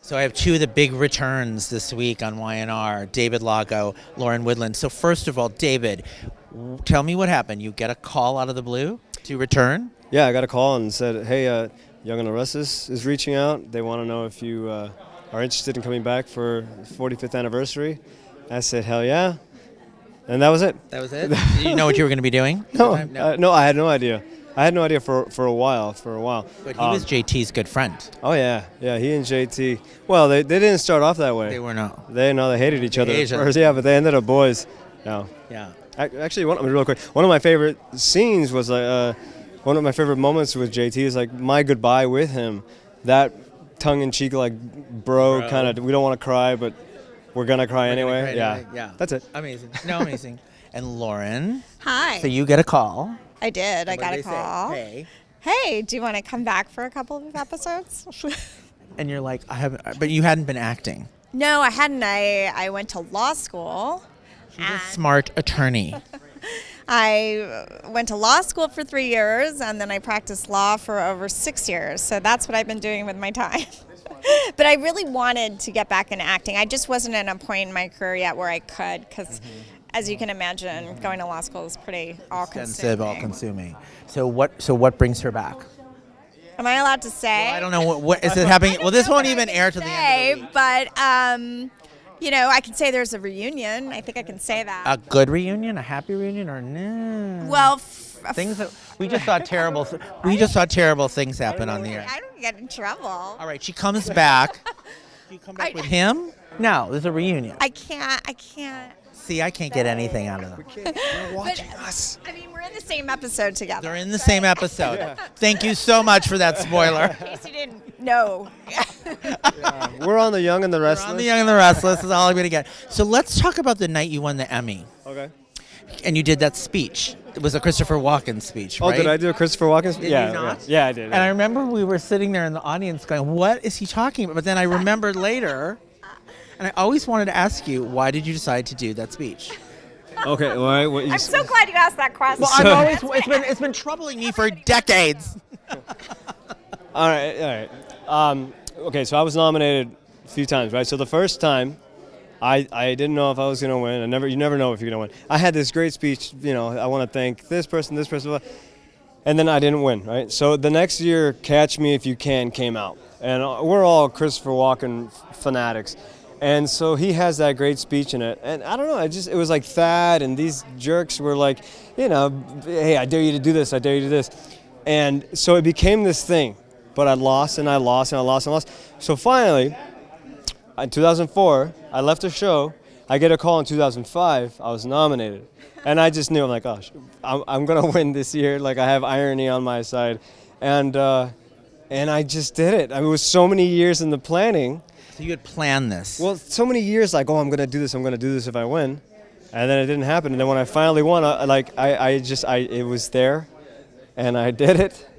So I have two of the big returns this week on Y&R, David Lago, Lauren Woodland. So first of all, David, tell me what happened. You get a call out of the blue to return? Yeah, I got a call and said, hey, Young and the Restless is reaching out. They want to know if you are interested in coming back for 45th anniversary. I said, hell yeah. And that was it. That was it? Did you know what you were going to be doing? No, no, I had no idea. I had no idea for a while. But he was JT's good friend. Oh, yeah. Yeah, he and JT. Well, they didn't start off that way. They were not. They hated each other hated at first. Yeah, but they ended up boys. No. Yeah. Actually, real quick, one of my favorite scenes was one of my favorite moments with JT is like my goodbye with him. That tongue-in-cheek, like, bro. kind of, we don't want to cry, but we're going to cry anyway. Yeah. That's it. Amazing. No, amazing. And Lauren. Hi. So you get a call. I did. I got a call. Hey, do you want to come back for a couple of episodes? And you're like, I haven't, but you hadn't been acting. No, I hadn't. I went to law school. She's a smart attorney. I went to law school for 3 years, and then I practiced law for over 6 years. So that's what I've been doing with my time. But I really wanted to get back into acting. I just wasn't at a point in my career yet where I could, because as you can imagine, going to law school is pretty all-consuming. All-consuming. So what brings her back? Am I allowed to say? Well, I don't know. What is it happening? Well, this won't even air to the end of the week. But, you know, I can say there's a reunion. I think I can say that. A good reunion, a happy reunion, or no? Well, things that we just saw terrible. We just saw terrible things happen on the air. I don't get in trouble. All right, she comes back. You come back with him? No, there's a reunion. I can't. See, I can't get anything out of them. They're watching us. I mean, we're in the same episode together. They're in the same episode. Yeah. Thank you so much for that spoiler. In case you didn't know. Yeah. We're on the Young and the Restless. We're on the Young and the Restless is all I'm going to get. So let's talk about the night you won the Emmy. Okay. And you did that speech. It was a Christopher Walken speech, right? Oh, did I do a Christopher Walken speech? Did you not? Yeah, I did. And I remember we were sitting there in the audience going, what is he talking about? But then I remembered later, and I always wanted to ask you, why did you decide to do that speech? Okay, all right. I'm so glad you asked that question. Well, I'm always, it's been troubling me for decades. All right. Okay, so I was nominated a few times, right? So the first time, I didn't know if I was going to win. You never know if you're going to win. I had this great speech, I want to thank this person, and then I didn't win, right? So the next year, Catch Me If You Can came out, and we're all Christopher Walken fanatics. And so he has that great speech in it. And I don't know, it was like Thad and these jerks were like, hey, I dare you to do this, I dare you to do this. And so it became this thing. But I lost and I lost and I lost and I lost. So finally, in 2004, I left the show. I get a call in 2005. I was nominated. And I just knew, I'm like, gosh, I'm going to win this year. Like, I have irony on my side. And I just did it. I mean, it was so many years in the planning. So you had planned this. Well, so many years, like, I'm going to do this if I win. And then it didn't happen. And then when I finally won, it was there. And I did it.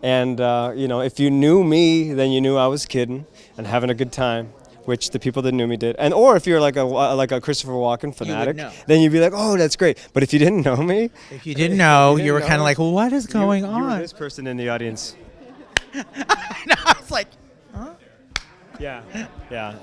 And, if you knew me, then you knew I was kidding and having a good time, which the people that knew me did. And or if you're like a Christopher Walken fanatic, then you'd be like, oh, that's great. But if you didn't know me. If you didn't know, you were kind of like, well, what is going on? You were this person in the audience. I was like, huh? Yeah.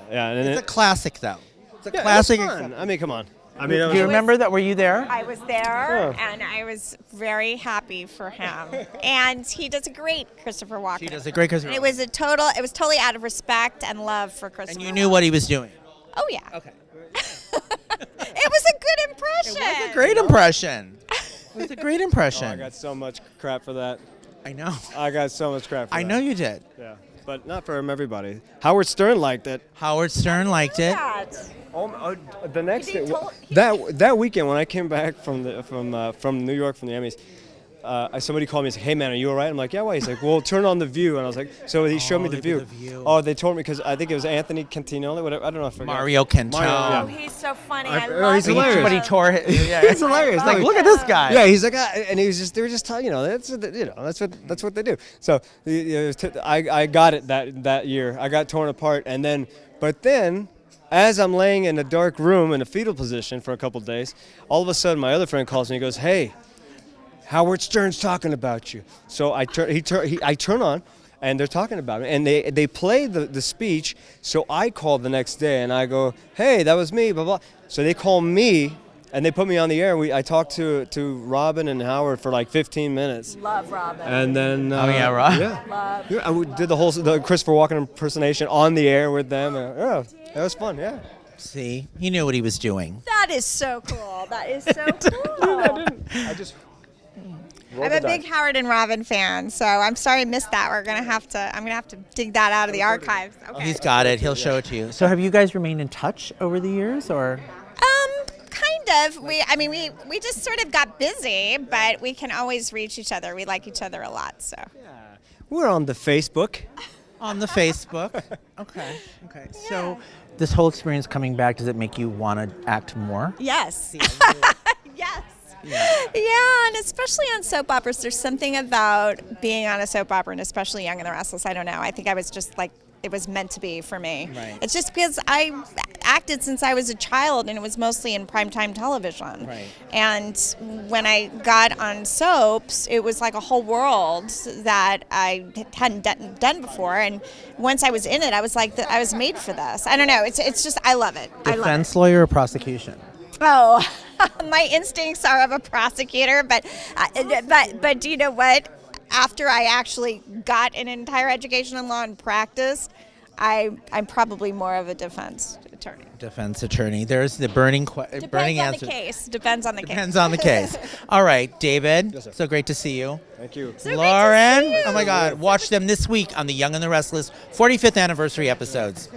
And it's a classic, though. It's a classic. I mean, come on. Do you remember that? Were you there? I was there, and I was very happy for him. And he does a great Christopher Walken. He does a great Christopher Walken. It was totally out of respect and love for Christopher. And you knew what he was doing. Oh yeah. Okay. It was a good impression. It was a great impression. It was a great impression. Oh, I got so much crap for that. I know. I got so much crap for that. I know you did. Yeah. But not from everybody. Howard Stern liked it. Howard Stern liked it. The next day, that weekend when I came back from New York from the Emmys, somebody called me and said, "Hey man, are you all right?" I'm like, "Yeah, why?" He's like, "Well, turn on The View," and I was like, "So he showed me The View." Oh, they told me because I think it was Anthony Cantino, whatever. I don't know. I forgot. Mario Cantino. Oh, he's so funny. I love he's him. hilarious. But he tore it. Yeah, it's hilarious. Like, look at this guy. Yeah, he's like, and he was just, they were just telling, that's what they do. So I got it that year. I got torn apart, but then. As I'm laying in a dark room in a fetal position for a couple days, all of a sudden my other friend calls me and goes, "Hey, Howard Stern's talking about you." So I turn on, and they're talking about it, and they play the speech. So I called the next day, and I go, hey, that was me, blah blah. So they call me, and they put me on the air. I talked to Robin and Howard for like 15 minutes. Love Robin. And then Rob. Yeah. Love. Yeah, we did the Christopher Walken impersonation on the air with them. Yeah, that was fun. Yeah. See, he knew what he was doing. That is so cool. That is so cool. I just. I'm a big Howard and Robin fan, so I'm sorry I missed that. I'm gonna have to dig that out of the archives. Okay. He's got it. He'll show it to you. So have you guys remained in touch over the years, or? Kind of. We just sort of got busy, but we can always reach each other. We like each other a lot, so. Yeah. We're on the Facebook. On the Facebook. Okay. So this whole experience coming back, does it make you want to act more? Yes. Yes. Yeah, and especially on soap operas, there's something about being on a soap opera, and especially Young and the Restless. I don't know. I think I was just like, it was meant to be for me. Right. It's just because I acted since I was a child, and it was mostly in primetime television. Right. And when I got on soaps, it was like a whole world that I hadn't done before. And once I was in it, I was like, I was made for this. I don't know. It's just, I love it. Defense lawyer or prosecution? Oh, my instincts are of a prosecutor, but do you know what? After I actually got an entire education in law and practiced, I'm probably more of a defense attorney. Defense attorney. There's the burning answer. Depends on the case. Depends on the case. Depends on the case. All right, David. Yes, sir. So great to see you. Thank you. So great to Lauren. see you. Oh my God. Watch them this week on the Young and the Restless 45th anniversary episodes.